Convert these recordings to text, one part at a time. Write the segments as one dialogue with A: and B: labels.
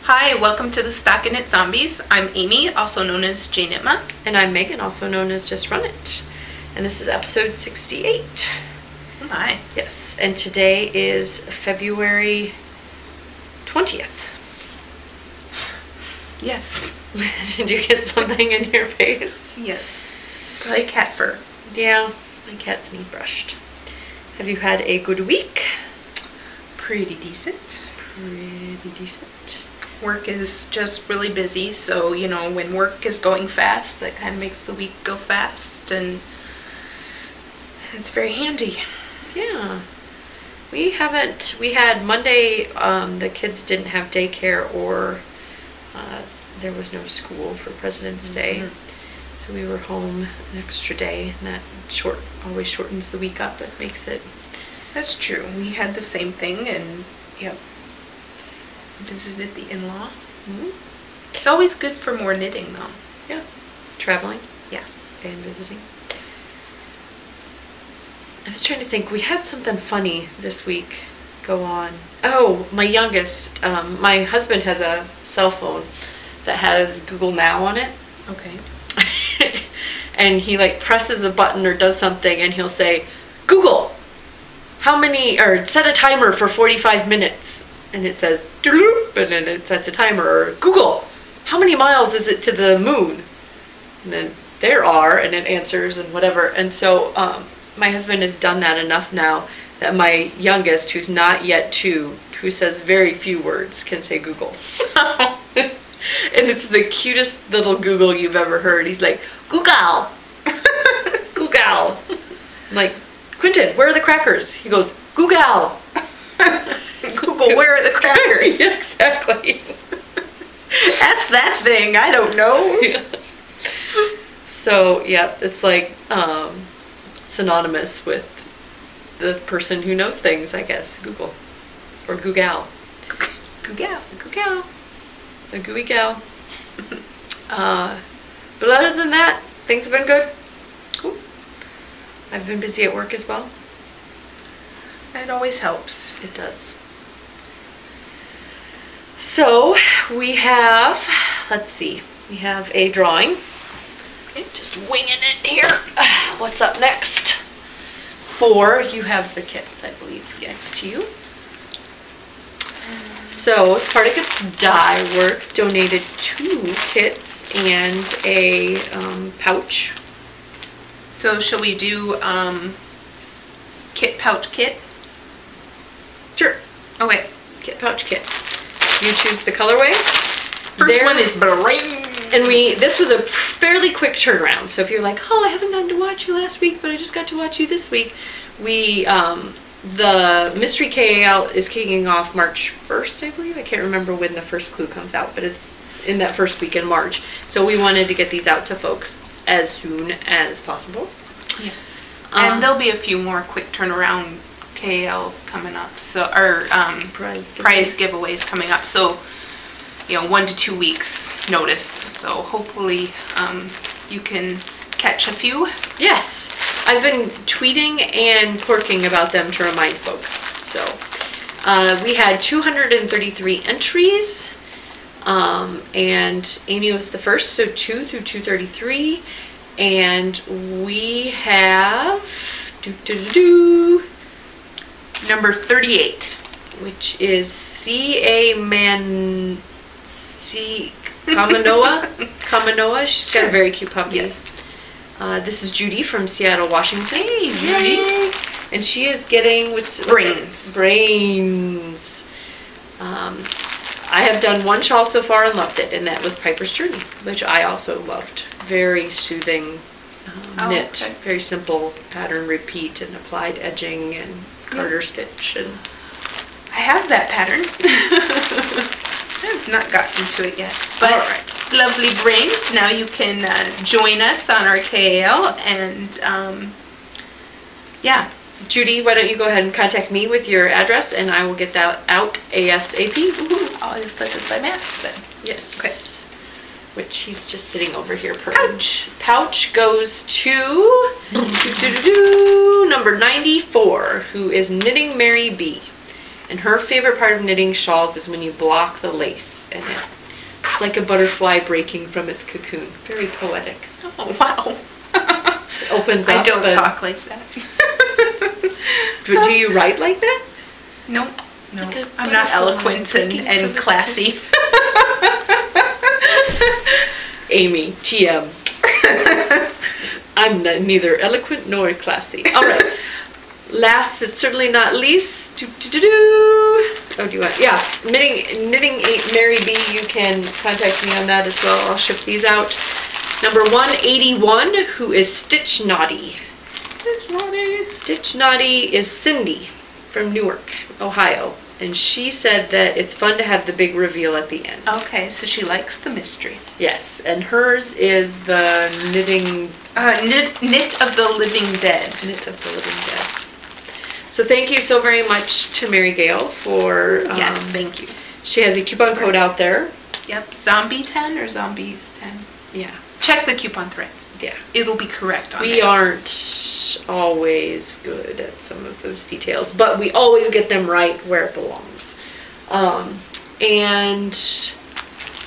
A: Hi, welcome to the Stockinit Zombies. I'm Amy, also known as Jane Itma.
B: And I'm Megan, also known as Just Run It. And this is episode 68.
A: Oh my.
B: Yes, and today is February 20th.
A: Yes.
B: Did you get something in your face?
A: Yes. Probably cat fur.
B: Yeah, my cat's knee brushed. Have you had a good week?
A: Pretty decent.
B: Pretty decent.
A: Work is just really busy, so when work is going fast, that kind of makes the week go fast, and it's very handy.
B: Yeah. We had Monday, the kids didn't have daycare or there was no school for President's Day. So we were home an extra day, and that always shortens the week up. It makes it.
A: That's true. We had the same thing, and visited the in-law. It's always good for more knitting, though.
B: Yeah. Traveling.
A: Yeah.
B: And visiting. I was trying to think. We had something funny this week go on. Oh, my youngest. My husband has a cell phone that has Google Now on it.
A: Okay.
B: And he presses a button or does something, and he'll say, "Google, set a timer for 45 minutes." And it says, "Doop," and then it sets a timer. Or, "Google, how many miles is it to the moon?" And then there are, and it answers and whatever. And so my husband has done that enough now that my youngest, who's not yet 2, who says very few words, can say Google. And it's the cutest little Google you've ever heard. He's like, "Google." Google. I'm like, "Quentin, where are the crackers?" He goes, "Google."
A: Google, where are the crackers?
B: Yeah, exactly.
A: Ask that thing. I don't know.
B: Yeah. So, yeah, it's synonymous with the person who knows things, I guess. Google. Or Google.
A: Google.
B: Google. The gooey gal. But other than that, things have been good.
A: Cool.
B: I've been busy at work as well.
A: It always helps.
B: It does. So, we have a drawing.
A: Okay, just winging it here.
B: What's up next? 4, you have the kits, I believe, next to you. So, Spartacus Dye Works donated 2 kits and a pouch.
A: So, shall we do kit, pouch, kit?
B: Sure.
A: Okay.
B: Kit, pouch, kit. You choose the colorway.
A: First one is bling.
B: And this was a fairly quick turnaround. So if you're like, "Oh, I haven't gotten to watch you last week, but I just got to watch you this week," the Mystery KAL is kicking off March 1st, I believe. I can't remember when the first clue comes out, but it's in that first week in March. So we wanted to get these out to folks as soon as possible.
A: Yes. And there'll be a few more quick turnaround KAL coming up. So prize giveaways coming up. So 1 to 2 weeks notice. So hopefully you can catch a few.
B: Yes. I've been tweeting and clerking about them to remind folks. So we had 233 entries, and Amy was the first, so 2 through 233, and we have
A: number 38,
B: which is Kamanoa. She's got a very cute puppy.
A: Yes.
B: This is Judy from Seattle, Washington.
A: Hey, Judy.
B: Yay. And she is getting brains. I have done one shawl so far and loved it, and that was Piper's Journey, which I also loved. Very soothing knit.
A: Okay.
B: Very simple pattern repeat and applied edging and garter stitch. And
A: I have that pattern. I've not gotten to it yet. But
B: all right.
A: Lovely brains. Now you can join us on our KAL, and
B: Judy, why don't you go ahead and contact me with your address, and I will get that out ASAP.
A: I'll just let this by Max then.
B: Yes.
A: Okay.
B: Which he's just sitting over here.
A: Pouch.
B: Pouch goes to number 94, who is Knitting Mary B. And her favorite part of knitting shawls is when you block the lace. and it's like a butterfly breaking from its cocoon. Very poetic.
A: Oh, wow.
B: It opens up.
A: I don't talk like that.
B: But do you write like that?
A: Nope. No.
B: Like
A: I'm not eloquent and classy.
B: Amy, TM. I'm neither eloquent nor classy. All right. Last but certainly not least, oh, do you want? Yeah, knitting Mary B. You can contact me on that as well. I'll ship these out. Number 181, who is Stitch Naughty. Stitch Naughty is Cindy from Newark, Ohio, and she said that it's fun to have the big reveal at the end.
A: Okay, so she likes the mystery.
B: Yes, and hers is the knitting.
A: Knit of the Living Dead.
B: Knit of the Living Dead. So thank you so very much to Mary Gail for...
A: yes, thank you.
B: She has a coupon code out there.
A: Yep, Zombie 10 or Zombies 10.
B: Yeah.
A: Check the coupon thread.
B: Yeah.
A: It'll be correct on
B: We aren't always good at some of those details, but we always get them right where it belongs. And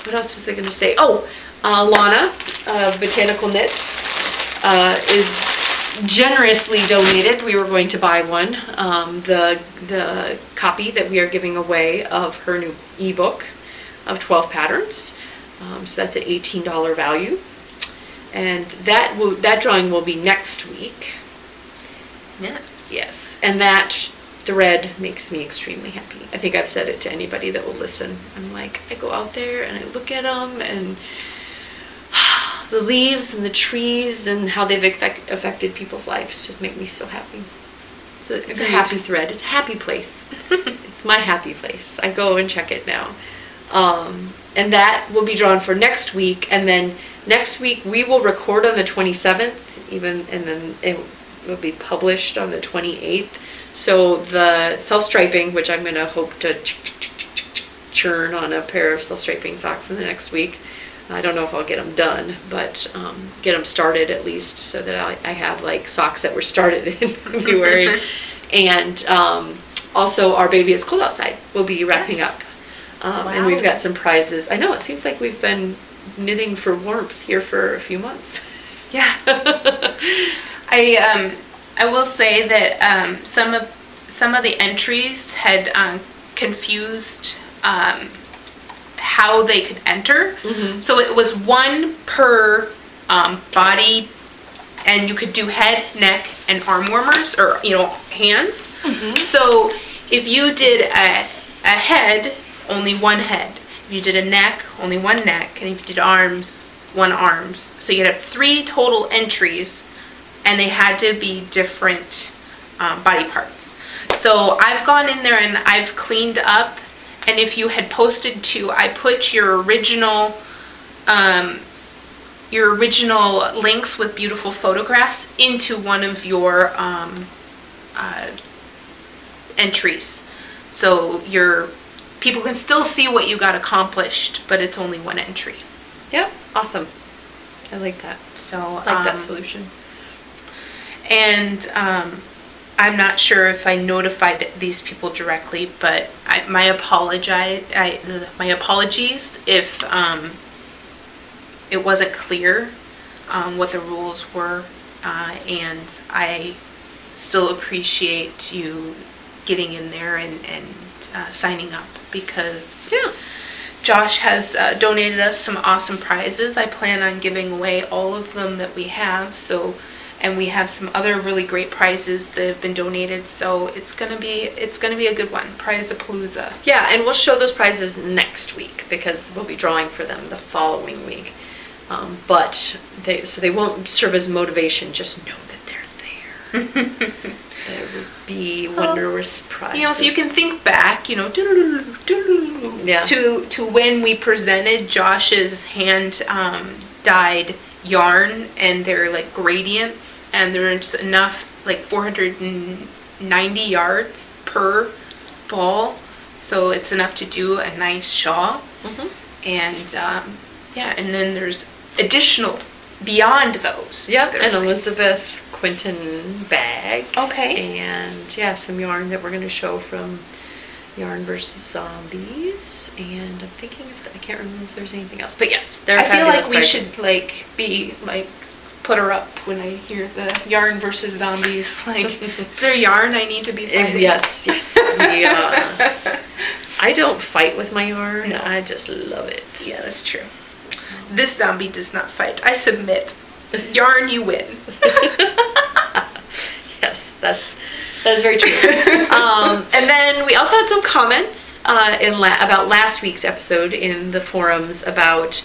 B: what else was I going to say? Oh, Lana of Botanical Knits is generously donated. We were going to buy one. The copy that we are giving away of her new ebook of 12 patterns. So that's an $18 value. And that drawing will be next week.
A: Yeah.
B: Yes. And that thread makes me extremely happy. I think I've said it to anybody that will listen. I'm like, I go out there and I look at them and the leaves and the trees and how they've affected people's lives just make me so happy. It's a happy thread. It's a happy place. It's my happy place. I go and check it now. And that will be drawn for next week. And then next week we will record on the 27th, and then it will be published on the 28th. So the self-striping, which I'm going to hope to churn on a pair of self-striping socks in the next week. I don't know if I'll get them done, but get them started at least so that I have like socks that were started in February. And also Our Baby It's Cold Outside will be wrapping up.
A: Wow.
B: And we've got some prizes. I know, it seems like we've been knitting for warmth here for a few months.
A: Yeah. I will say that some of the entries had confused how they could enter. Mm-hmm. So it was one per body, and you could do head, neck, and arm warmers, or hands. Mm-hmm. So if you did a head, only one head. If you did a neck, only one neck. And if you did arms, one arms. So you had 3 total entries, and they had to be different body parts. So I've gone in there and I've cleaned up. And if you had posted to, I put your original links with beautiful photographs into one of your entries. So people can still see what you got accomplished, but it's only one entry.
B: Yep, awesome. I like that.
A: So
B: I like that solution.
A: And I'm not sure if I notified these people directly, but my apologies if it wasn't clear what the rules were, and I still appreciate you getting in there and signing up, because Josh has donated us some awesome prizes. I plan on giving away all of them that we have. And we have some other really great prizes that have been donated. So it's gonna be a good one. Prize-a-palooza.
B: Yeah, and we'll show those prizes next week because we'll be drawing for them the following week. But they won't serve as motivation. Just know that they're there. There will be wondrous prizes.
A: If you can think back, to when we presented Josh's hand dyed yarn, and they're like gradients, and there's enough, like 490 yards per ball, so it's enough to do a nice shawl. Mm-hmm. And and then there's additional beyond those.
B: Yep, an Elizabeth Quinton bag.
A: Okay.
B: And some yarn that we're going to show from Yarn versus Zombies, and I'm thinking I can't remember if there's anything else. But yes,
A: I feel like we should put her up when I hear the Yarn versus Zombies. Like, is there yarn I need to be fighting?
B: Yes. I don't fight with my yarn. No. I just love it.
A: Yeah, that's true. This zombie does not fight. I submit. Yarn, you win.
B: Yes, that is very true. And then we also had some comments about last week's episode in the forums about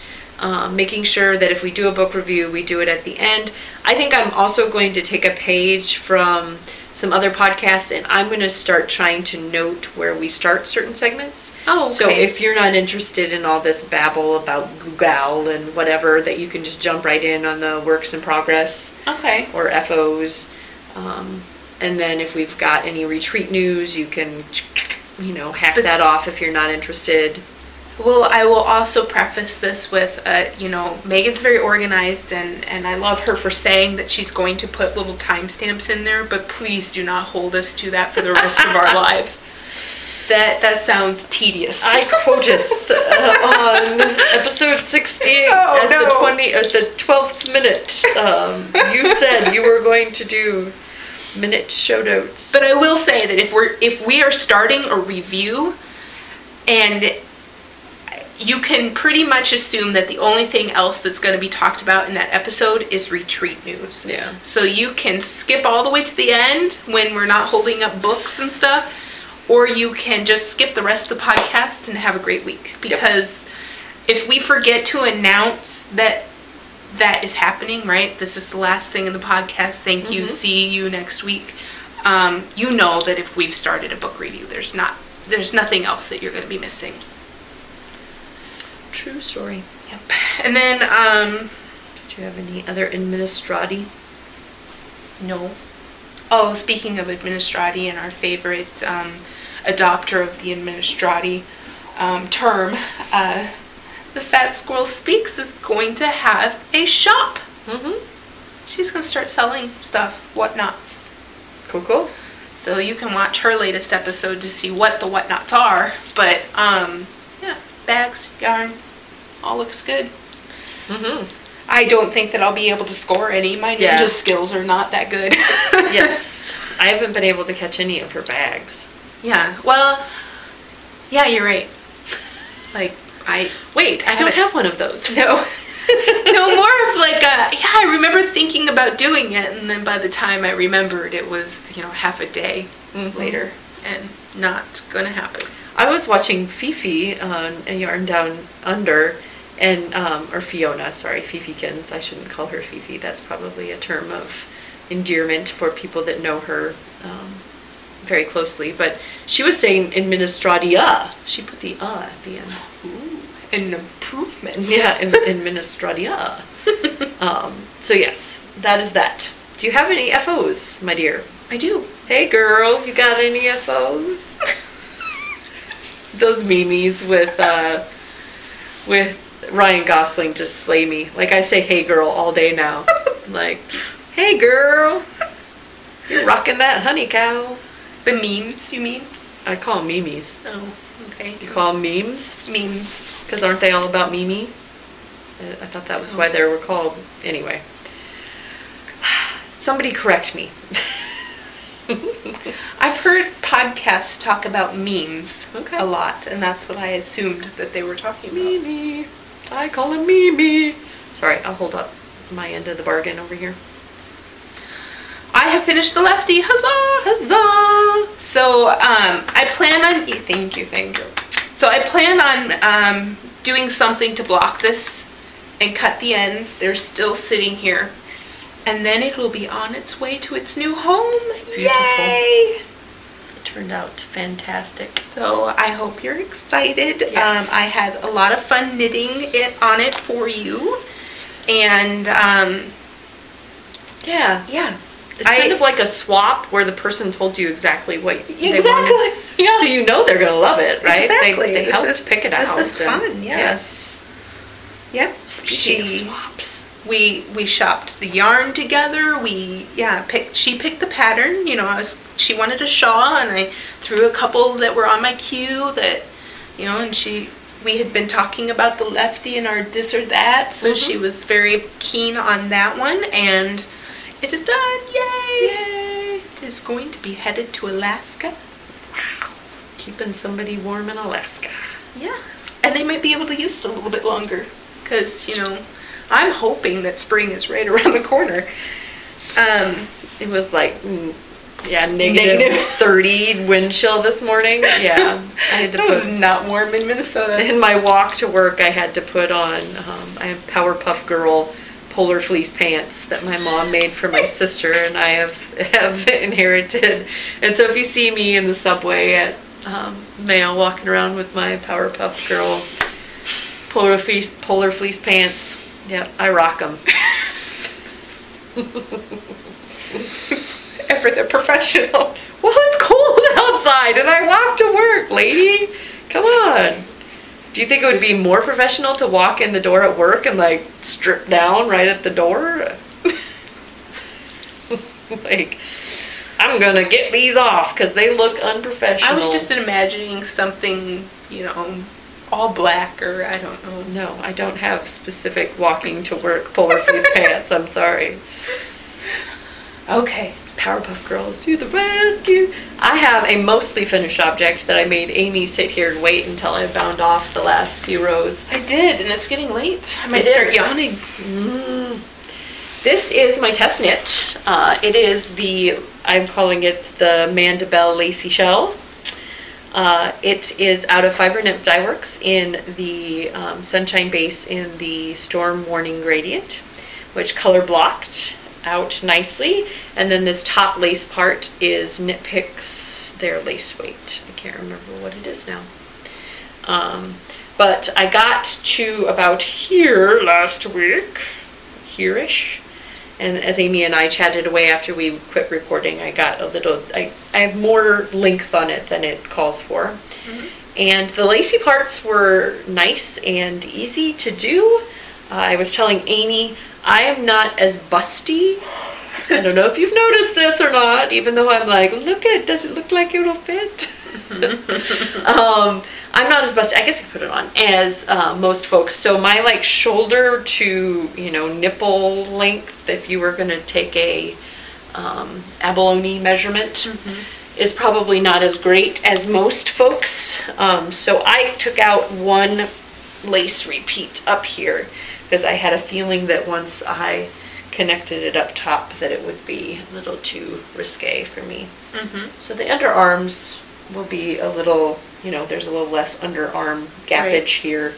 B: making sure that if we do a book review, we do it at the end. I think I'm also going to take a page from some other podcasts, and I'm going to start trying to note where we start certain segments.
A: Oh, okay.
B: So if you're not interested in all this babble about Google and whatever, that you can just jump right in on the works in progress.
A: Okay.
B: Or FOs. And then if we've got any retreat news, you can, hack that off if you're not interested.
A: Well, I will also preface this with, Megan's very organized, and I love her for saying that she's going to put little timestamps in there, but please do not hold us to that for the rest of our lives. That sounds tedious.
B: I quoted on episode 68 at the 12th minute. You said you were going to do minute show notes.
A: But I will say that if we are starting a review, and you can pretty much assume that the only thing else that's going to be talked about in that episode is retreat news.
B: Yeah.
A: So you can skip all the way to the end when we're not holding up books and stuff, or you can just skip the rest of the podcast and have a great week. Because if we forget to announce that is happening, right? This is the last thing in the podcast. Thank you. See you next week. You know that if we've started a book review, there's nothing else that you're going to be missing.
B: True story.
A: Yep. And then,
B: did you have any other administrati?
A: No. Oh, speaking of administrati and our favorite adopter of the administrati term, the Fat Squirrel Speaks is going to have a shop. She's going to start selling stuff, whatnots.
B: Cool.
A: So you can watch her latest episode to see what the whatnots are. But, bags, yarn, all looks good. I don't think that I'll be able to score any. My ninja skills are not that good.
B: Yes. I haven't been able to catch any of her bags.
A: Yeah. Well, yeah, you're right. I
B: don't have one of those.
A: No. No, more of I remember thinking about doing it, and then by the time I remembered, it was, half a day later, and not gonna happen.
B: I was watching Fifi on A Yarn Down Under, and or Fiona, sorry, Fifikins. I shouldn't call her Fifi. That's probably a term of endearment for people that know her very closely. But she was saying administratia. She put the at the end.
A: Ooh, an improvement.
B: Yeah, administratia. So yes, that is that. Do you have any FOs, my dear?
A: I do.
B: Hey girl, you got any FOs? Those memes with Ryan Gosling just slay me. I say hey girl all day now. Hey girl, you're rocking that honey cow.
A: The memes, you mean?
B: I call them memes.
A: Oh, okay.
B: You call them memes?
A: Memes.
B: Because aren't they all about Mimi? I thought that was why they were called. Anyway. Somebody correct me.
A: I've heard podcasts talk about memes
B: a
A: lot, and that's what I assumed that they were talking about.
B: Mimi. I call him Mimi. Sorry, I'll hold up my end of the bargain over here.
A: I have finished The Lefty. Huzzah!
B: Huzzah!
A: So, I plan on... Thank you. So, I plan on doing something to block this and cut the ends. They're still sitting here. And then it will be on its way to its new home.
B: Beautiful.
A: Yay!
B: It turned out fantastic.
A: So I hope you're excited.
B: Yes.
A: I had a lot of fun knitting on it for you. And
B: yeah. It's kind of like a swap where the person told you exactly what they wanted.
A: Exactly. Yeah.
B: So you know they're going to love it, right?
A: Exactly.
B: They helped pick it out.
A: This is fun, yes. Yep.
B: Speaking of swaps.
A: we shopped the yarn together. She picked the pattern. She wanted a shawl, and I threw a couple that were on my queue that, and we had been talking about the lefty in our this or that, so she was very keen on that one, and it is done. Yay!
B: Yay!
A: It is going to be headed to Alaska.
B: Wow. Keeping somebody warm in Alaska.
A: Yeah. And they might be able to use it a little bit longer, because, I'm hoping that spring is right around the corner.
B: It was like, negative 30 wind chill this morning. Yeah. I had to
A: That was not warm in Minnesota.
B: In my walk to work, I had to put on, I have Powerpuff Girl polar fleece pants that my mom made for my sister, and I have inherited. And so if you see me in the subway at Mayo walking around with my Powerpuff Girl polar fleece pants, yeah, I rock them.
A: For the professional.
B: Well, it's cold outside, and I walk to work, lady. Come on. Do you think it would be more professional to walk in the door at work and like strip down right at the door? Like, I'm gonna get these off because they look unprofessional.
A: I was just imagining something, all black, or I don't know.
B: No, I don't have specific walking to work polar fleece pants. I'm sorry.
A: Okay.
B: Powerpuff Girls to the rescue. I have a mostly finished object that I made Amy sit here and wait until I bound off the last few rows.
A: I did, and it's getting late. I might start yawning.
B: This is my test knit. It is I'm calling it the Mandibel Lacy Shell. It is out of Fiber Nymph Dye Works in the Sunshine Base in the Storm Warning Gradient, which color blocked out nicely, and then this top lace part is Knit Picks their lace weight. I can't remember what it is now. But I got to about here last week, here-ish, and as Amy and I chatted away after we quit recording, I got a little, I have more length on it than it calls for. And the lacy parts were nice and easy to do. I was telling Amy, I am not as busty. I don't know if you've noticed this or not, even though I'm like, does it look like it'll fit? I'm not as busty, I guess I put it on, as most folks. So my like shoulder to, nipple length, if you were going to take a abalone measurement, is probably not as great as most folks. So I took out one lace repeat up here, because I had a feeling that once I connected it up top that it would be a little too risque for me. So the underarms will be a little, there's a little less underarm gappage here,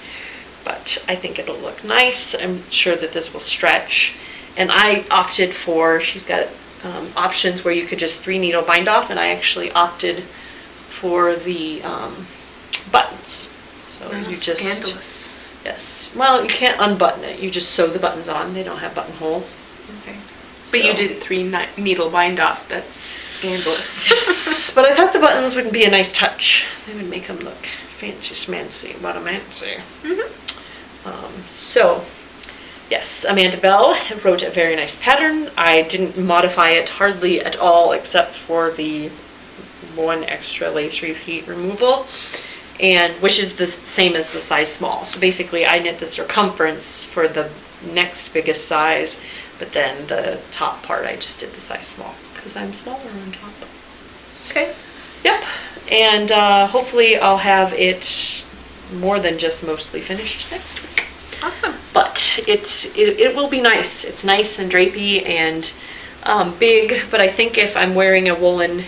B: but I think it'll look nice. I'm sure that this will stretch. And I opted for, she's got options where you could just 3-needle bind off, and I actually opted for the buttons. So you just... Scandalous. Yes. Well, you can't unbutton it. You just sew the buttons on. They don't have buttonholes.
A: Okay. But you did 3-needle bind off. That's scandalous.
B: Yes. But I thought the buttons would be a nice touch. They would make them look fancy-schmancy. What a mancy. So, yes, Amanda Bell wrote a very nice pattern. I didn't modify it hardly at all, except for the one extra lace repeat removal, and which is the same as the size small. So basically I knit the circumference for the next biggest size, but then the top part I just did the size small because I'm smaller on top.
A: Okay.
B: Yep. And hopefully I'll have it more than just mostly finished next week.
A: Awesome.
B: But it will be nice. It's nice and drapey and big, but I think if I'm wearing a woolen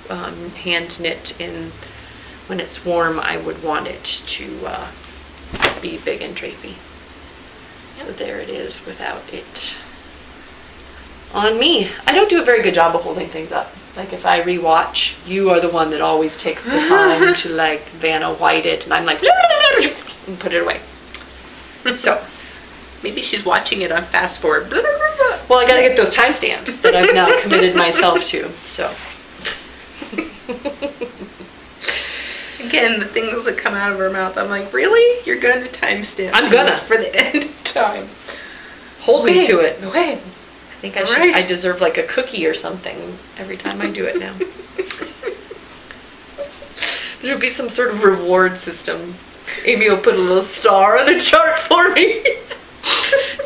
B: hand knit when it's warm, I would want it to be big and drapey. So there it is without it on me. I don't do a very good job of holding things up. Like if I rewatch, you are the one that always takes the time to like Vanna White it, and I'm like, and put it away. So
A: maybe she's watching it on fast forward.
B: Well, I gotta get those timestamps that I've now committed myself to. So
A: again, the things that come out of her mouth, I'm like, really? You're going to timestamp?
B: I'm gonna
A: for the end of time.
B: Hold me to it.
A: Okay.
B: I think I deserve like a cookie or something every time I do it now. There would be some sort of reward system. Amy will put a little star on the chart for me.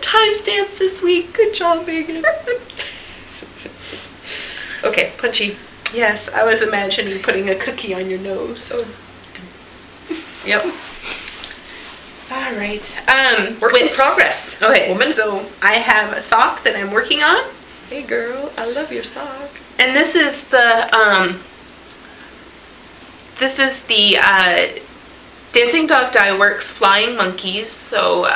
B: Timestamps this week. Good job, Megan. Okay, Punchy.
A: Yes, I was imagining putting a cookie on your nose. So.
B: Yep.
A: All right.
B: Work in progress.
A: Okay, woman. So I have a sock that I'm working on.
B: Hey, girl, I love your sock.
A: And this is the Dancing Dog Dye Works Flying Monkeys. So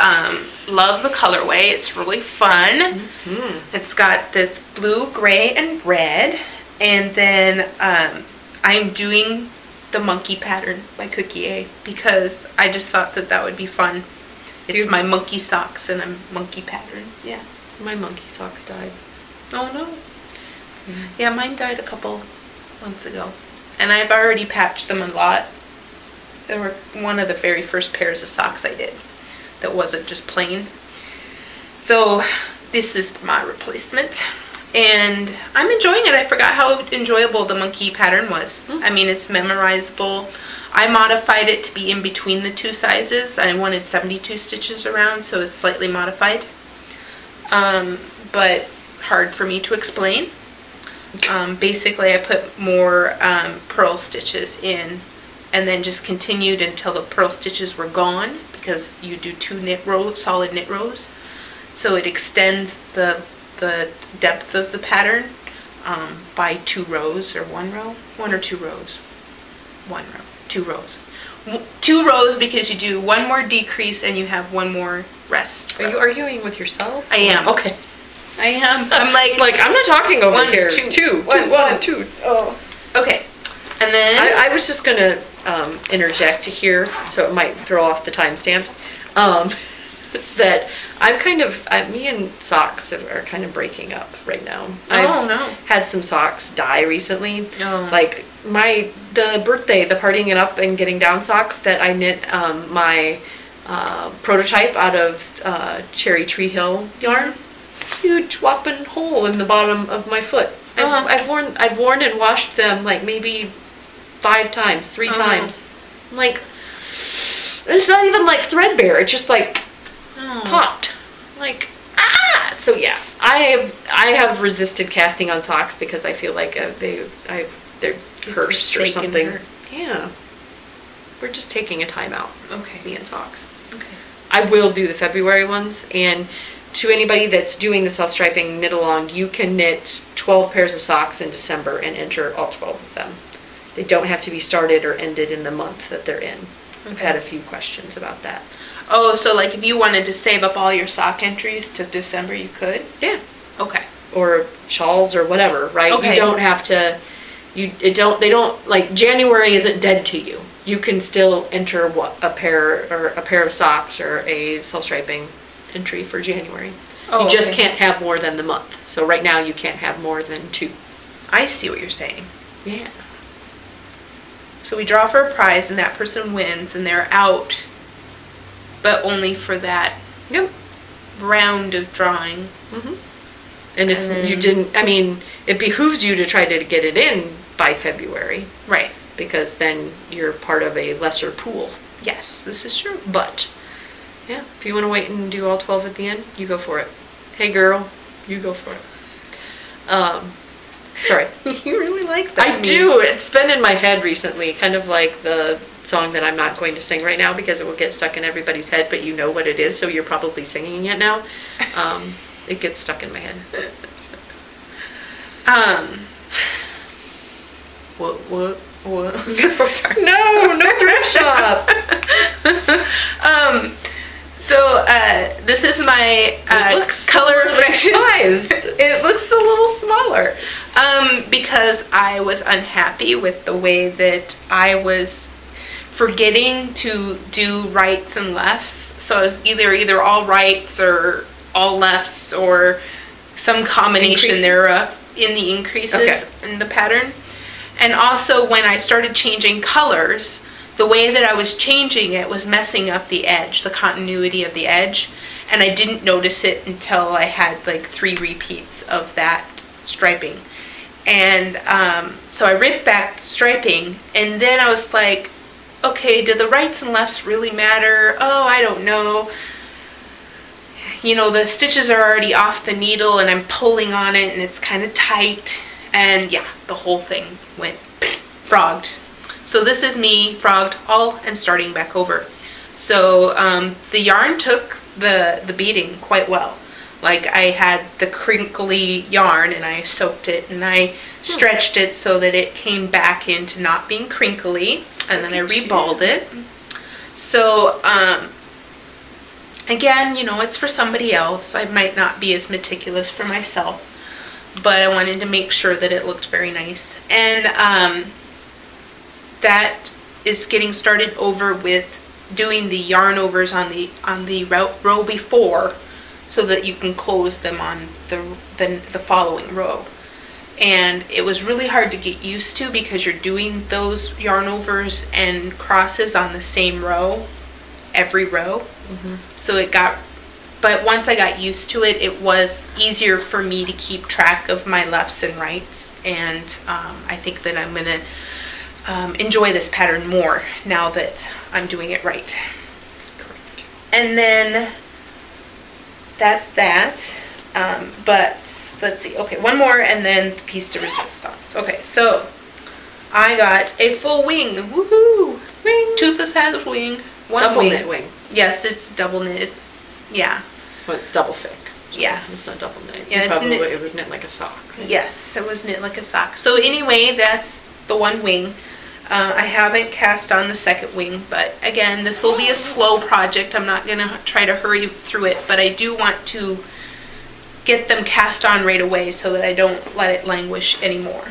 A: love the colorway. It's really fun. Mm-hmm. It's got this blue, gray, and red. And then I'm doing the monkey pattern by Cookie A because I just thought that would be fun. It's my monkey socks and a monkey pattern. Yeah.
B: My monkey socks died.
A: Oh no. Yeah, mine died a couple months ago. And I've already patched them a lot. They were one of the very first pairs of socks I did that wasn't just plain. So this is my replacement. And I'm enjoying it. I forgot how enjoyable the monkey pattern was. I mean, it's memorizable. I modified it to be in between the two sizes. I wanted 72 stitches around, so it's slightly modified. But hard for me to explain. Basically, I put more purl stitches in and then just continued until the purl stitches were gone because you do 2 knit rows, solid knit rows. So it extends the depth of the pattern by 2 rows or 1 row. 1 or 2 rows. 1 row. 2 rows. 2 rows because you do 1 more decrease and you have 1 more rest.
B: Are you arguing with yourself?
A: I am.
B: Okay.
A: I am. I'm like
B: I'm not talking over here.
A: 2. Oh. Okay. And then
B: I was just gonna interject here, so it might throw off the timestamps. That me and socks are kind of breaking up right now. I've had some socks die recently.
A: Oh.
B: Like the partying it up and getting down socks that I knit my prototype out of Cherry Tree Hill yarn. Huge whopping hole in the bottom of my foot. I've worn and washed them like maybe 5 times, 3 times. I'm like, it's not even like threadbare. It's just like popped. Like So yeah, I have resisted casting on socks because I feel like they're cursed or something. Yeah. We're just taking a time out.
A: Okay.
B: Me and socks.
A: Okay.
B: I will do the February ones, and to anybody that's doing the self-striping knit along, you can knit 12 pairs of socks in December and enter all 12 of them. They don't have to be started or ended in the month that they're in. I've had a few questions about that.
A: Oh, so like if you wanted to save up all your sock entries to December, you could?
B: Yeah.
A: Okay.
B: Or shawls or whatever, right?
A: Okay.
B: You don't have to. They don't like January isn't dead to you. You can still enter a pair of socks or a self-striping entry for January. You just can't have more than the month. So right now you can't have more than 2.
A: I see what you're saying.
B: Yeah.
A: So we draw for a prize and that person wins and they're out, but only for that round of drawing.
B: Mm-hmm. And if you didn't, I mean, it behooves you to try to get it in by February.
A: Right.
B: Because then you're part of a lesser pool.
A: Yes, this is true.
B: But, yeah, if you want to wait and do all 12 at the end, you go for it. Hey, girl, you go for it. Sorry.
A: You really like that.
B: I do. It's been in my head recently, kind of like the song that I'm not going to sing right now because it will get stuck in everybody's head, but you know what it is, so you're probably singing it now. It gets stuck in my head.
A: What?
B: No thrift shop.
A: So this is my color affection. It looks a little smaller because I was unhappy with the way that I was forgetting to do rights and lefts. So I was either all rights or all lefts or some combination thereof in the increases in the pattern. And also when I started changing colors, the way that I was changing it was messing up the edge, the continuity of the edge, and I didn't notice it until I had like 3 repeats of that striping. And so I ripped back the striping, and then I was like, okay, do the rights and lefts really matter? Oh, I don't know. You know, the stitches are already off the needle and I'm pulling on it and it's kind of tight, and yeah, the whole thing went frogged. So this is me frogged all and starting back over. So the yarn took the beating quite well. Like, I had the crinkly yarn and I soaked it and I stretched it so that it came back into not being crinkly, and then I reballed it. So again, you know, it's for somebody else. I might not be as meticulous for myself, but I wanted to make sure that it looked very nice. And that is getting started over with doing the yarn overs on the row before, so that you can close them on the following row. And it was really hard to get used to because you're doing those yarn overs and crosses on the same row every row. Mm-hmm. So but once I got used to it, it was easier for me to keep track of my lefts and rights, and I think that I'm going to enjoy this pattern more now that I'm doing it right. Correct. And then that's that. But let's see. Okay, one more and then the piece de resistance. Okay, so I got a full wing. Woohoo! Wing. Toothless has a wing. One
B: double
A: wing.
B: Knit wing.
A: Yes, it's double knit. It's, yeah.
B: Well, it's double thick.
A: Yeah.
B: It's not double knit.
A: Yeah,
B: it was knit like a sock. Right?
A: Yes, it was knit like a sock. So anyway, that's the one wing. I haven't cast on the second wing, but again, this will be a slow project. I'm not going to try to hurry through it, but I do want to get them cast on right away so that I don't let it languish anymore.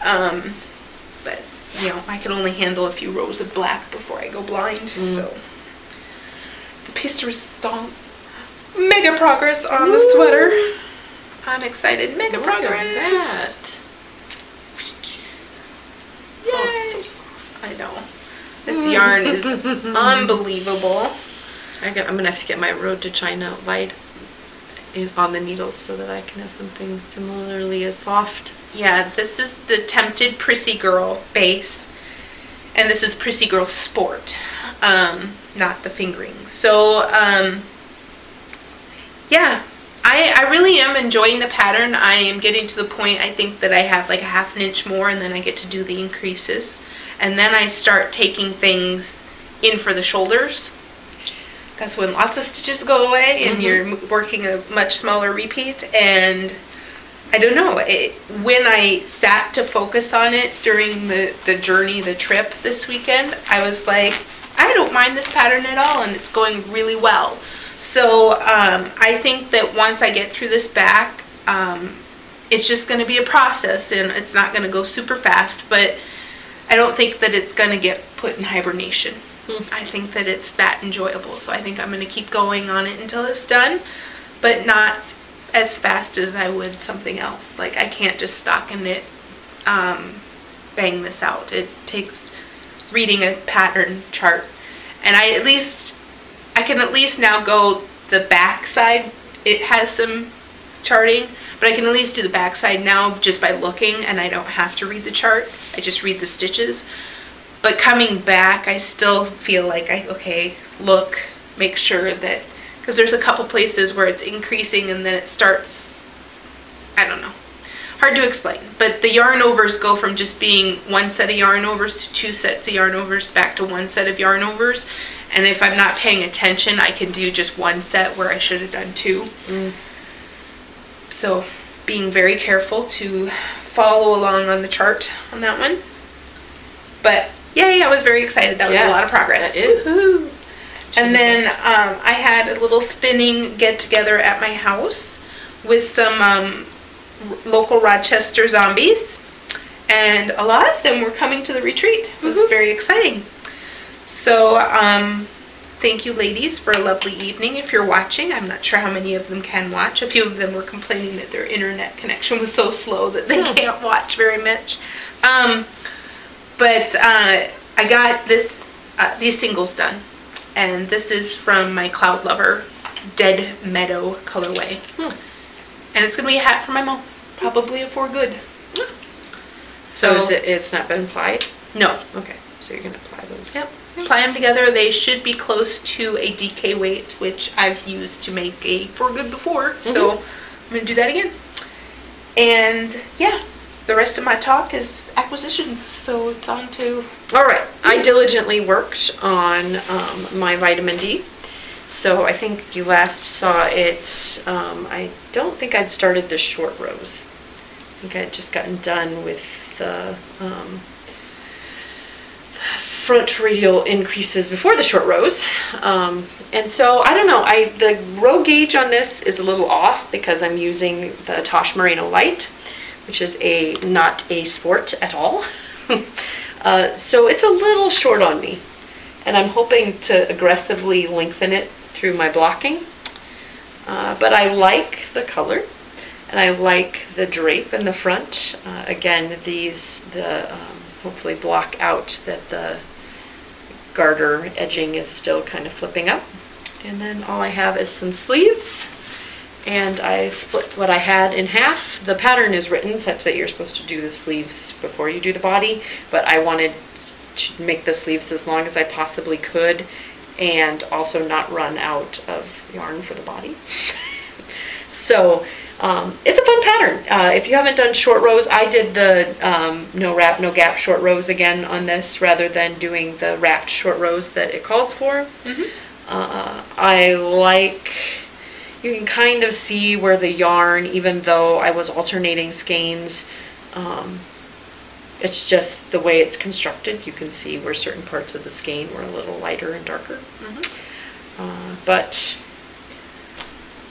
A: But, you know, I can only handle a few rows of black before I go blind, so. The piece de resistance. Mega progress on the sweater. I'm excited. Mega progress. Yay. Oh, so soft. I know. This yarn is unbelievable.
B: I'm going to have to get my Road to China wide on the needles so that I can have something similarly as soft.
A: Yeah, this is the Tempted Prissy Girl base, and this is Prissy Girl Sport, not the fingering. So, yeah, I really am enjoying the pattern. I am getting to the point, I think, that I have like a ½ inch more, and then I get to do the increases. And then I start taking things in for the shoulders. That's when lots of stitches go away and you're working a much smaller repeat. And I don't know, when I sat to focus on it during the journey, the trip this weekend, I was like, I don't mind this pattern at all, and it's going really well. So I think that once I get through this back, it's just going to be a process, and it's not going to go super fast, but I don't think that it's going to get put in hibernation. I think that it's that enjoyable, so I think I'm going to keep going on it until it's done, but not as fast as I would something else. Like, I can't just stock and knit, bang this out. It takes reading a pattern chart, and I can at least now go the back side. It has some charting, but I can at least do the back side now just by looking, and I don't have to read the chart. I just read the stitches. But coming back, I still feel like look, make sure that, because there's a couple places where it's increasing and then it starts, I don't know, hard to explain. But the yarn overs go from just being one set of yarn overs to 2 sets of yarn overs back to 1 set of yarn overs. And if I'm not paying attention, I can do just 1 set where I should have done 2. So being very careful to follow along on the chart on that one. But yay, I was very excited. That was a lot of progress.
B: That is. Woo-hoo.
A: And then I had a little spinning get together at my house with some local Rochester zombies, and a lot of them were coming to the retreat. It was very exciting. So thank you, ladies, for a lovely evening. If you're watching, I'm not sure how many of them can watch. A few of them were complaining that their internet connection was so slow that they can't watch very much. But I got this these singles done. And this is from my Cloud Lover Dead Meadow colorway. And it's going to be a hat for my mom. Probably a for good.
B: So it's not been applied?
A: No.
B: Okay, so you're going to apply those.
A: Yep. Apply them together. They should be close to a DK weight, which I've used to make a for good before. So I'm going to do that again. And yeah, the rest of my talk is acquisitions. So it's on to...
B: All right. I diligently worked on my vitamin D. So I think you last saw it. I don't think I'd started the short rows. I think I'd just gotten done with the front radial increases before the short rows. And so I don't know. The row gauge on this is a little off because I'm using the Tosh Merino Light, which is not a sport at all. So it's a little short on me, and I'm hoping to aggressively lengthen it through my blocking. But I like the color, and I like the drape in the front. Again, these hopefully block out that the garter edging is still kind of flipping up. And then all I have is some sleeves, and I split what I had in half. The pattern is written such that you're supposed to do the sleeves before you do the body, but I wanted to make the sleeves as long as I possibly could and also not run out of yarn for the body. So it's a fun pattern. If you haven't done short rows, I did the no wrap, no gap short rows again on this rather than doing the wrapped short rows that it calls for. I like, you can kind of see where the yarn, even though I was alternating skeins, it's just the way it's constructed. You can see where certain parts of the skein were a little lighter and darker. But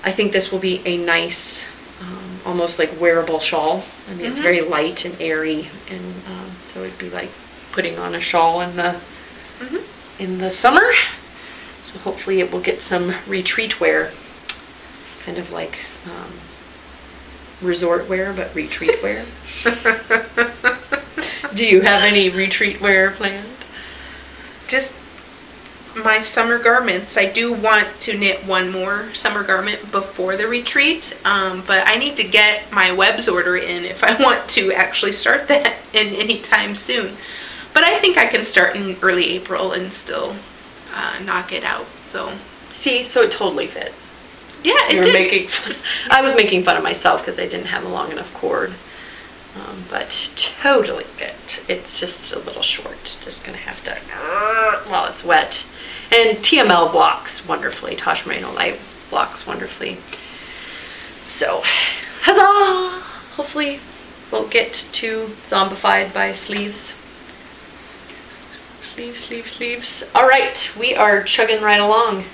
B: I think this will be a nice, almost like wearable shawl. I mean, it's very light and airy, and so it'd be like putting on a shawl in the summer. So hopefully it will get some retreat wear, kind of like resort wear, but retreat wear. Do you have any retreat wear planned?
A: Just my summer garments. I do want to knit one more summer garment before the retreat, but I need to get my webs order in if I want to actually start that in any time soon. But I think I can start in early April and still knock it out. So
B: see, so it totally fit.
A: Yeah, it did.
B: I was making fun of myself because I didn't have a long enough cord, but totally fit. It's just a little short. Just gonna have to while it's wet. And TML blocks wonderfully. Tosh Merino Light blocks wonderfully. So, huzzah! Hopefully, won't get too zombified by sleeves. Sleeves. All right, we are chugging right along.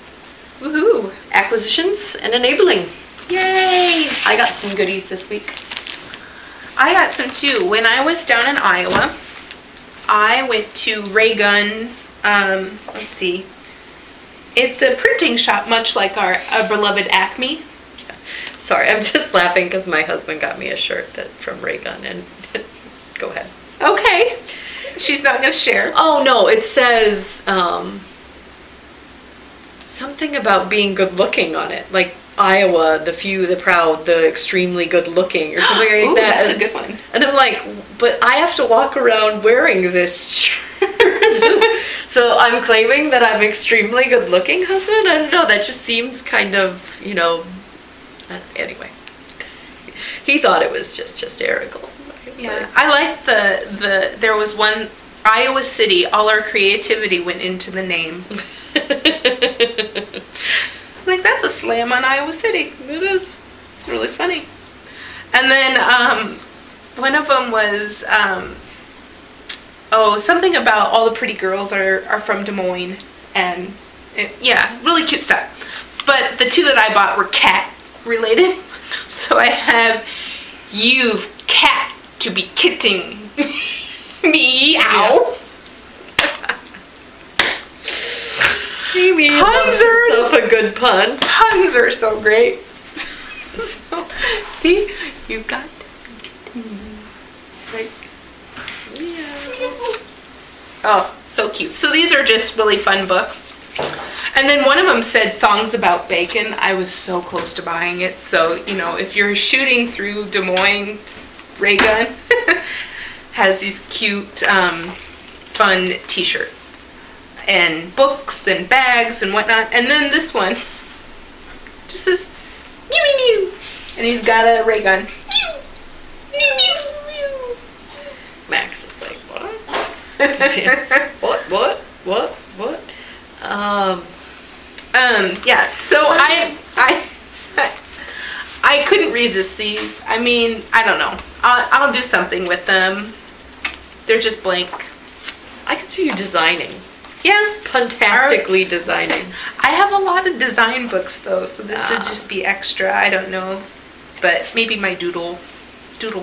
B: Woohoo! Acquisitions and enabling. Yay! I got some goodies this week.
A: I got some too. When I was down in Iowa, I went to Raygun. Let's see. It's a printing shop, much like our beloved Acme.
B: Sorry, I'm just laughing because my husband got me a shirt from Raygun, and go ahead.
A: Okay. She's not going to share.
B: Oh, no, it says something about being good looking on it. Like Iowa, the few, the proud, the extremely good looking, or something like
A: Ooh,
B: that.
A: That's a good one.
B: And I'm like, but I have to walk around wearing this shirt. So I'm claiming that I'm extremely good looking, husband? I don't know, that just seems kind of, anyway. He thought it was just hysterical.
A: Yeah, I like there was one, Iowa City, all our creativity went into the name. Like, that's a slam on Iowa City. It is. It's really funny. And then one of them was, something about all the pretty girls are from Des Moines. And, yeah, really cute stuff. But the two that I bought were cat related. So I have, you've cat to be kitting me. Ow.
B: Amy loves herself a good pun.
A: Puns are so great. So, see, you got to be kitting me. Like, yeah. Oh, So cute. So these are just really fun books. And then one of them said songs about bacon. I was so close to buying it. So, you know, if you're shooting through Des Moines, ray gun has these cute, fun t-shirts and books and bags and whatnot. And then this one just says, mew, mew, mew. And he's got a ray gun. Mew, mew, mew, mew.
B: Max is like, what? What?
A: Yeah, so I couldn't resist these. I mean, I don't know. I'll do something with them. They're just blank.
B: I can see you designing.
A: Yeah.
B: Fantastically designing.
A: I have a lot of design books though, so this would just be extra. I don't know. But maybe my doodle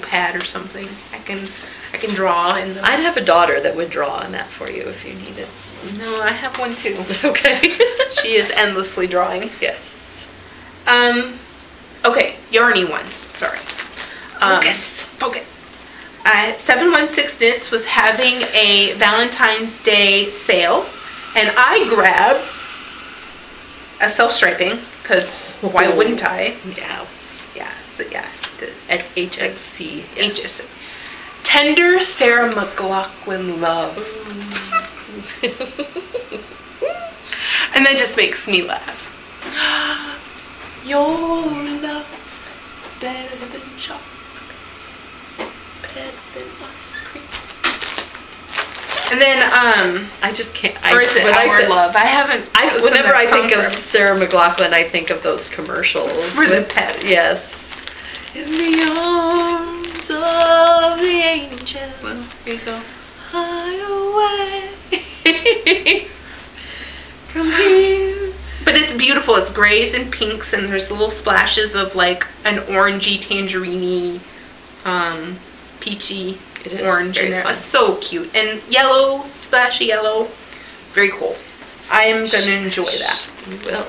A: pad or something. I can draw in them.
B: I'd have a daughter that would draw on that for you if you needed.
A: No, I have one too.
B: Okay.
A: She is endlessly drawing.
B: Yes.
A: Okay, yarny ones. Sorry. Focus. 716 Knits was having a Valentine's Day sale, and I grabbed a self-striping, because why wouldn't I?
B: Yeah.
A: Yeah, so yeah.
B: At HXC.
A: Yes. HXC. Tender Sarah McLachlan Love. And that just makes me laugh. Your love better than chocolate, better than ice cream. And then
B: I just can't.
A: Or is it Our Love? I haven't.
B: Whenever I think of Sarah McLachlan, I think of those commercials
A: for the pets.
B: Yes. In the arms of the angel.
A: Well, here you go.
B: Hide away from here.
A: But it's beautiful. It's grays and pinks, and there's little splashes of like an orangey, tangerine-y, peachy orange in there. It's so cute. And yellow, splashy yellow. Very cool. I am going to enjoy that.
B: You will.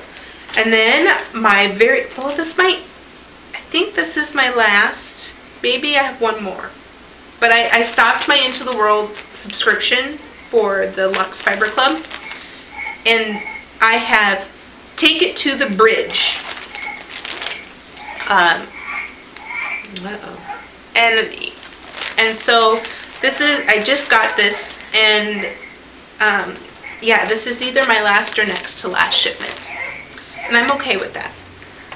A: And then I think this is my last. Maybe I have one more. But I stopped my Into the World subscription for the Luxe Fiber Club. And I have Take It to the Bridge. And so this is, I just got this, and yeah, this is either my last or next to last shipment. And I'm okay with that.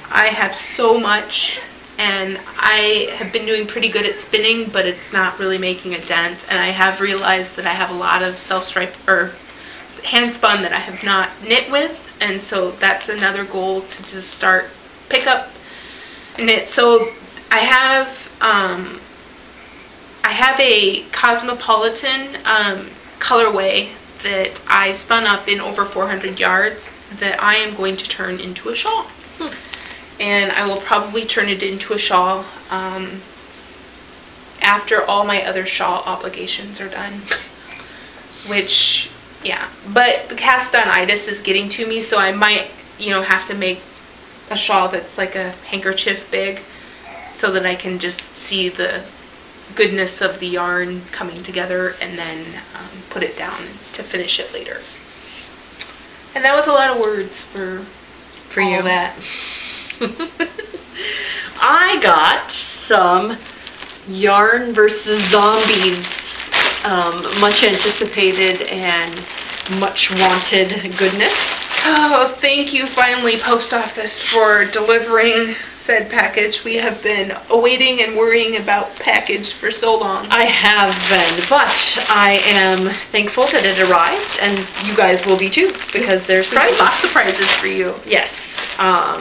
A: I have so much, and I have been doing pretty good at spinning, but it's not really making a dent. And I have realized that I have a lot of self-stripe or hand spun that I have not knit with, and so that's another goal, to just pick up knit. So I have a Cosmopolitan colorway that I spun up in over 400 yards that I am going to turn into a shawl. And I will probably turn it into a shawl after all my other shawl obligations are done. Which, yeah. But the cast-on-itis is getting to me, so I might, have to make a shawl that's like a handkerchief big, so that I can just see the goodness of the yarn coming together, and then put it down to finish it later. And that was a lot of words for all
B: you.
A: That.
B: I got some Yarn vs. Zombies, much anticipated and much wanted goodness.
A: Oh, thank you finally, Post Office, for delivering said package. We have been awaiting and worrying about package for so long.
B: I have been, but I am thankful that it arrived, and you guys will be too, because there's prizes.
A: Lots of prizes for you.
B: Yes.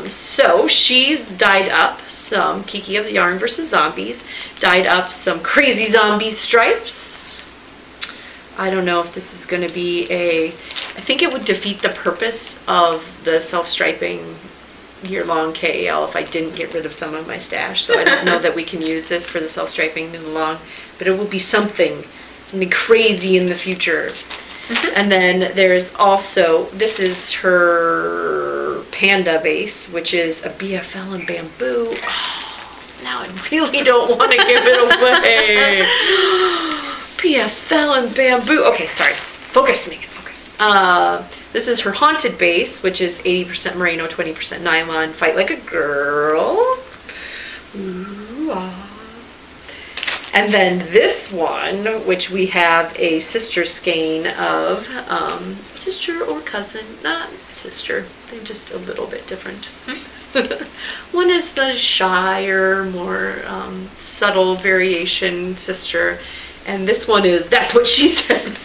B: So she's dyed up some Kiki of the Yarn vs. Zombies, dyed up some Crazy Zombie stripes. I don't know if this is going to be I think it would defeat the purpose of the self-striping year-long KAL if I didn't get rid of some of my stash. So I don't know that we can use this for the self-striping year-long, but it will be something crazy in the future. And then there's also, this is her Panda base, which is a BFL and bamboo. Oh, now I really don't want to give it away. BFL and bamboo. Okay, sorry. Focus, Megan, focus. This is her haunted base, which is 80% merino, 20% nylon. Fight like a girl. Ooh, ah. And then this one, which we have a sister skein of, sister or cousin, not sister, they're just a little bit different. One is the shyer, more subtle variation sister, and this one is That's What She Said,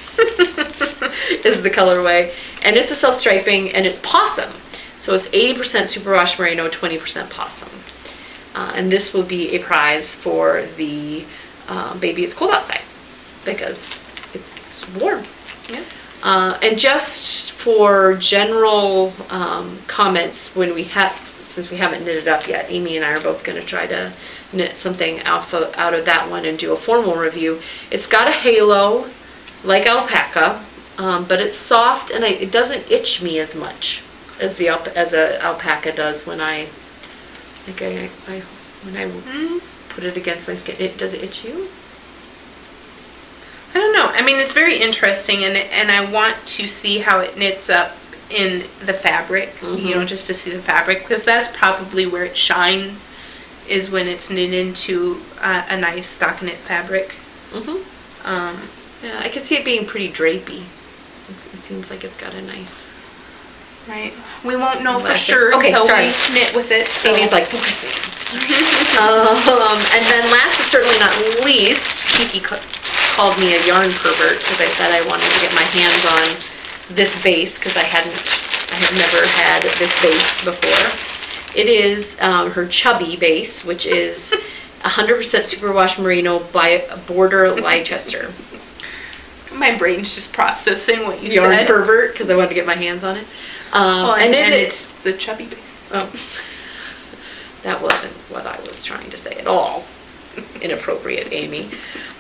B: is the colorway. And it's a self-striping, and it's possum. So it's 80% superwash merino, 20% possum. And this will be a prize for the Baby It's Cold Outside, because it's warm.
A: Yeah.
B: And just for general comments, when we have, since we haven't knitted up yet, Amy and I are both going to try to knit something out of that one and do a formal review. It's got a halo like alpaca, but it's soft, and it doesn't itch me as much as a alpaca does when I put it against my skin. Does it itch you?
A: I don't know. I mean, it's very interesting, and I want to see how it knits up in the fabric, you know, just to see the fabric, because that's probably where it shines, is when it's knit into a nice stockinette fabric.
B: Yeah, I can see it being pretty drapey. It seems like it's got a nice...
A: Right. We won't know for sure until we knit with it.
B: So. Amy's like, focus me. And then last but certainly not least, Kiki called me a yarn pervert because I said I wanted to get my hands on this base because I had never had this base before. It is her Chubby base, which is 100% superwash merino by Border Leicester.
A: My brain's just processing what you
B: yarn
A: said.
B: Pervert because I wanted to get my hands on it.
A: And it's the Chubby base.
B: Oh, that wasn't what I was trying to say at all. Inappropriate, Amy.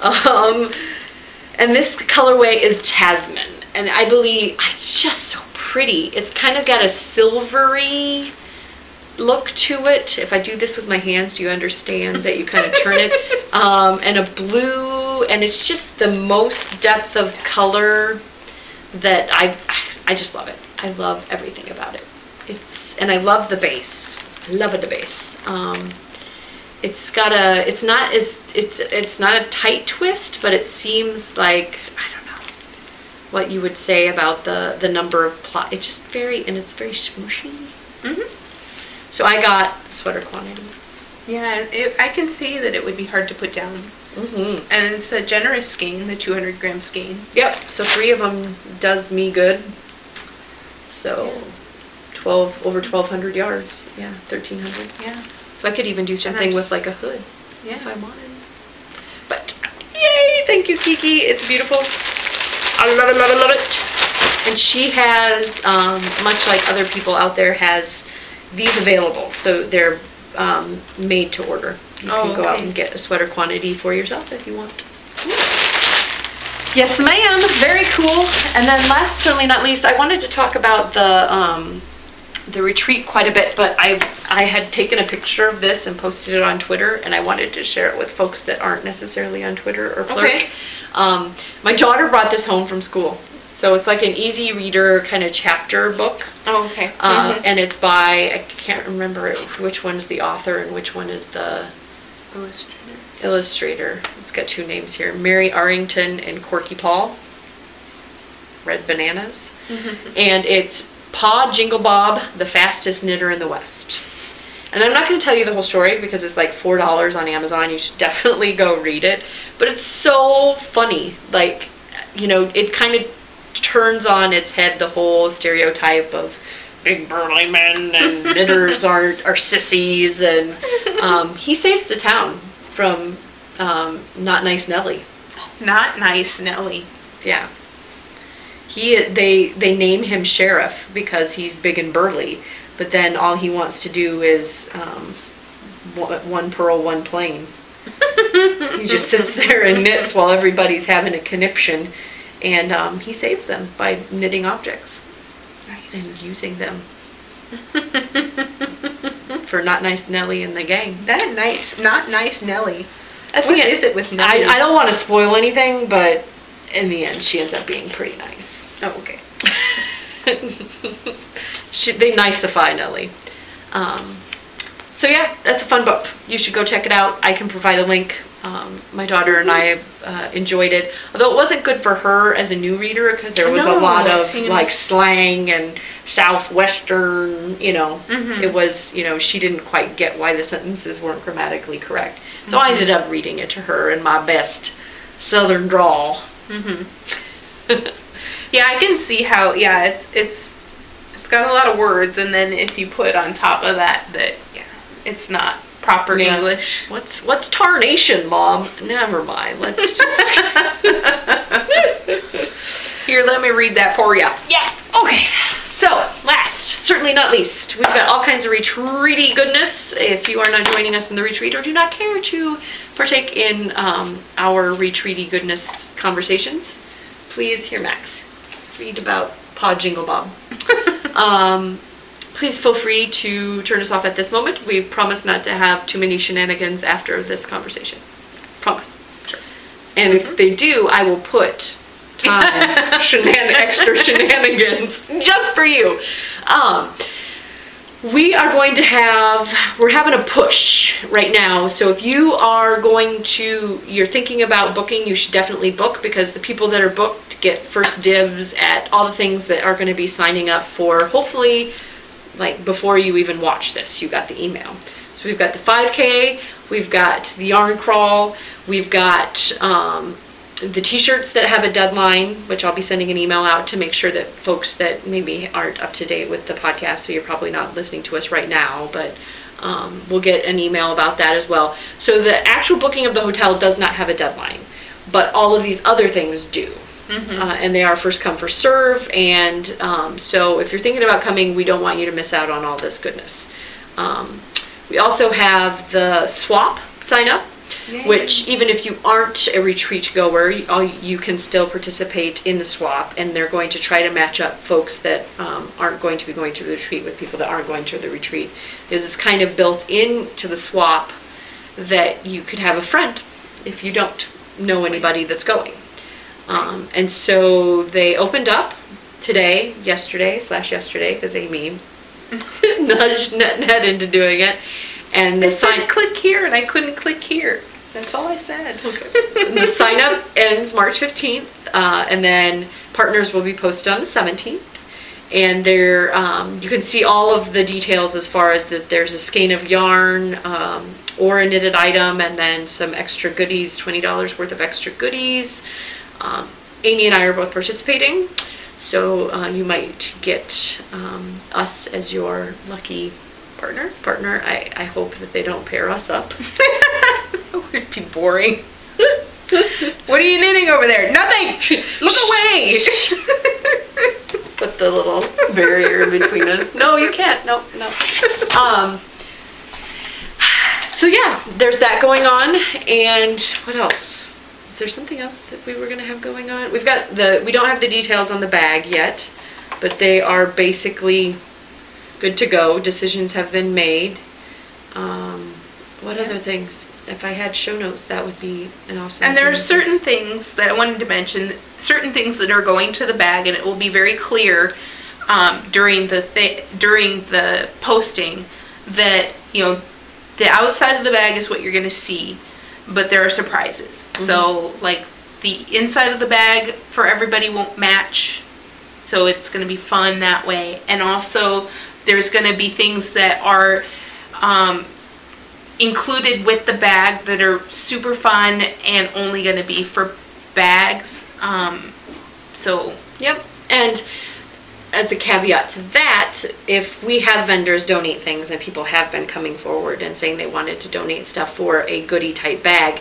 B: And this colorway is Tasman, and I believe it's just so pretty. It's kind of got a silvery look to it. If I do this with my hands, do you understand that you kind of turn it? And a blue, and it's just the most depth of color that I just love it. I love everything about it. And I love the base. I love the base. It's got it's not a tight twist, but it seems like, I don't know what you would say about the number of plot. It's just and it's very smooshy. So I got sweater quantity.
A: Yeah, I can see that it would be hard to put down. And it's a generous skein, the 200 gram skein.
B: Yep, so 3 of them does me good. So 12, over 1,200 yards. Yeah, 1,300.
A: Yeah.
B: So I could even do something with like a hood.
A: Yeah.
B: If I wanted. But, yay! Thank you, Kiki. It's beautiful. I love it, love it, love it. And she has, much like other people out there, has these available. So they're made to order. You can go out and get a sweater quantity for yourself if you want. Yes, ma'am. Very cool. And then last, certainly not least, I wanted to talk about the retreat quite a bit, but I had taken a picture of this and posted it on Twitter, and I wanted to share it with folks that aren't necessarily on Twitter or Plurk. My daughter brought this home from school. So it's like an easy reader kind of chapter book. And it's by, I can't remember which one's the author and which one is the illustrator. It's got 2 names here, Mary Arrington and Corky Paul. Red Bananas. And it's Pa Jingle Bob, the fastest knitter in the West. And I'm not going to tell you the whole story because it's like $4 on Amazon. You should definitely go read it. But it's so funny. Like, you know, it kind of turns on its head the whole stereotype of big burly men and knitters are sissies. And he saves the town from Not Nice Nellie.
A: Not Nice Nellie.
B: Yeah. They name him Sheriff because he's big and burly, but then all he wants to do is one purl, one plain. He just sits there and knits while everybody's having a conniption, and he saves them by knitting objects and using them for Not Nice Nellie and the gang.
A: Not Nice Nellie. What is it with Nellie?
B: I don't want to spoil anything, but in the end, she ends up being pretty nice. Oh, okay. They nicify Nellie. So yeah, that's a fun book. You should go check it out. I can provide a link. My daughter and I enjoyed it, although it wasn't good for her as a new reader because there was a lot of like slang and Southwestern, it was, she didn't quite get why the sentences weren't grammatically correct. So I ended up reading it to her in my best Southern drawl.
A: Yeah, I can see how, it's got a lot of words, and then if you put on top of that it's not proper English.
B: What's tarnation, Mom? Never mind. Let's just
A: Here, let me read that for you.
B: Yeah. Okay. So, last, certainly not least, we've got all kinds of retreaty goodness. If you are not joining us in the retreat or do not care to partake in our retreaty goodness conversations, please hear Max read about Pa Jingle Bob. Please feel free to turn us off at this moment. We promise not to have too many shenanigans after this conversation. Promise.
A: Sure.
B: And if they do, I will put extra shenanigans just for you. We're having a push right now. So if you are you're thinking about booking, you should definitely book, because the people that are booked get first dibs at all the things that are going to be signing up for, hopefully, like before you even watch this, you got the email. So we've got the 5K, we've got the yarn crawl, we've got the t-shirts that have a deadline, which I'll be sending an email out to make sure that folks that maybe aren't up to date with the podcast, so you're probably not listening to us right now, but we'll get an email about that as well. So the actual booking of the hotel does not have a deadline, but all of these other things do. And they are first come, first serve, and so if you're thinking about coming, we don't want you to miss out on all this goodness. We also have the swap sign up, which even if you aren't a retreat goer, you can still participate in the swap, and they're going to try to match up folks that aren't going to be going to the retreat with people that aren't going to the retreat, because it's kind of built into the swap that you could have a friend if you don't know anybody that's going. And so they opened up yesterday, because Amy nudged Ned into doing it. And the sign
A: click here, and I couldn't click here. That's all I said.
B: Okay. And the sign up ends March 15th, and then partners will be posted on the 17th. And there, you can see all of the details as far as that there's a skein of yarn or a knitted item, and then some extra goodies, $20 worth of extra goodies. Amy and I are both participating, so you might get us as your lucky partner. I hope that they don't pair us up.
A: It would be boring. What are you knitting over there? Nothing! Look away!
B: Put the little barrier in between us. No, you can't. No. So yeah, there's that going on. And what else? Is there something else that we were going to have going on? We don't have the details on the bag yet, but they are basically good to go. Decisions have been made. What other things? If I had show notes, that would be an awesome.
A: And there are certain things that I wanted to mention, certain things that are going to the bag, and it will be very clear during the posting that, the outside of the bag is what you're going to see, but there are surprises. Mm-hmm. So, like, the inside of the bag for everybody won't match, so it's going to be fun that way. And also, there's going to be things that are included with the bag that are super fun and only going to be for bags.
B: Yep. And as a caveat to that, if we have vendors donate things, and people have been coming forward and saying they wanted to donate stuff for a goodie type bag,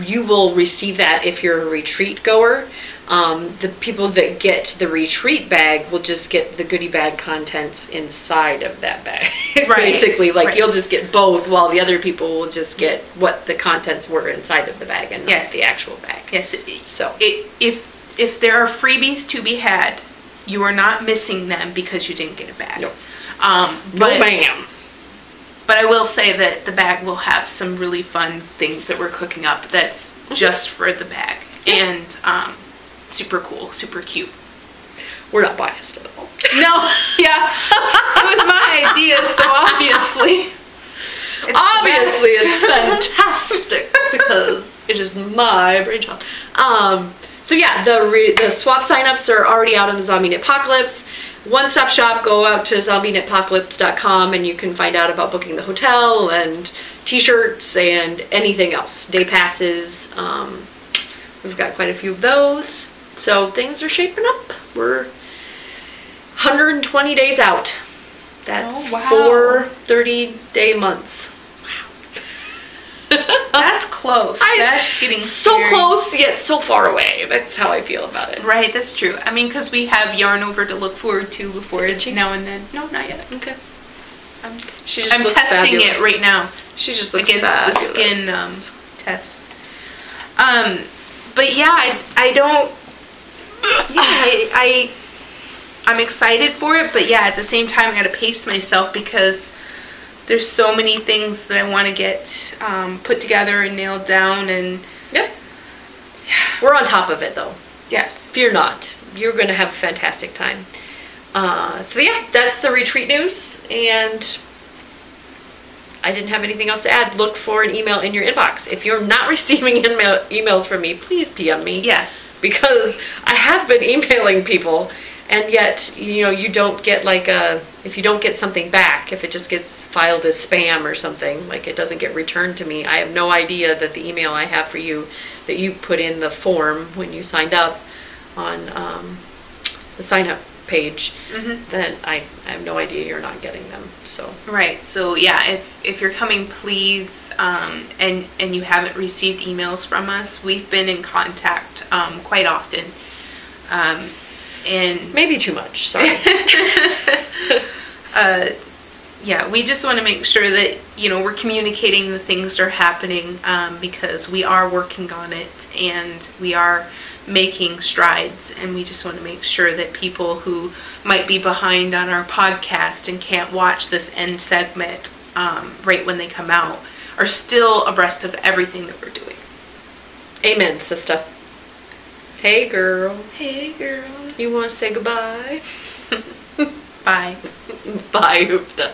B: you will receive that if you're a retreat goer. The people that get the retreat bag will just get the goodie bag contents inside of that bag. Right. Basically, you'll just get both, while the other people will just get what the contents were inside of the bag and not the actual bag.
A: Yes. So if there are freebies to be had, you are not missing them because you didn't get a bag.
B: No. No, ma'am.
A: But I will say that the bag will have some really fun things that we're cooking up that's just for the bag. And super cool, super cute.
B: We're not biased at all.
A: No, yeah. It was my idea, so obviously.
B: Obviously, it's fantastic because it is my brainchild. So yeah, the swap signups are already out on the Zombie Knit Apocalypse. One-stop shop, go out to zombieknitapocalypse.com and you can find out about booking the hotel and t-shirts and anything else. Day passes. We've got quite a few of those. So things are shaping up. We're 120 days out. That's 4 30-day months.
A: That's close. That's getting
B: so
A: scary.
B: Close yet so far away. That's how I feel about it.
A: Right, that's true. I mean, because we have yarn over to look forward to before now and then. No, not yet.
B: Okay.
A: I'm
B: testing
A: fabulous. It right now.
B: She just looks
A: against
B: fabulous.
A: the skin test. But yeah, I don't. Yeah, I'm excited for it, but yeah, at the same time, I gotta pace myself because there's so many things that I want to get put together and nailed down, and
B: yep, we're on top of it though.
A: Yes,
B: fear not. You're gonna have a fantastic time. So yeah, that's the retreat news, and I didn't have anything else to add. Look for an email in your inbox. If you're not receiving emails from me, please PM me.
A: Yes, because
B: I have been emailing people. And yet, you don't get if you don't get something back, if it just gets filed as spam or something, like it doesn't get returned to me, I have no idea that the email I have for you, that you put in the form when you signed up on the sign up page, then I have no idea you're not getting them. So
A: right. So yeah, if you're coming, please, and you haven't received emails from us, we've been in contact quite often. And
B: maybe too much, sorry.
A: Yeah, we just want to make sure that, we're communicating the things that are happening, because we are working on it and we are making strides, and we just want to make sure that people who might be behind on our podcast and can't watch this end segment right when they come out are still abreast of everything that we're doing.
B: Amen, sister. Hey girl.
A: Hey girl.
B: You want to say goodbye?
A: Bye.
B: Bye, Hoopta.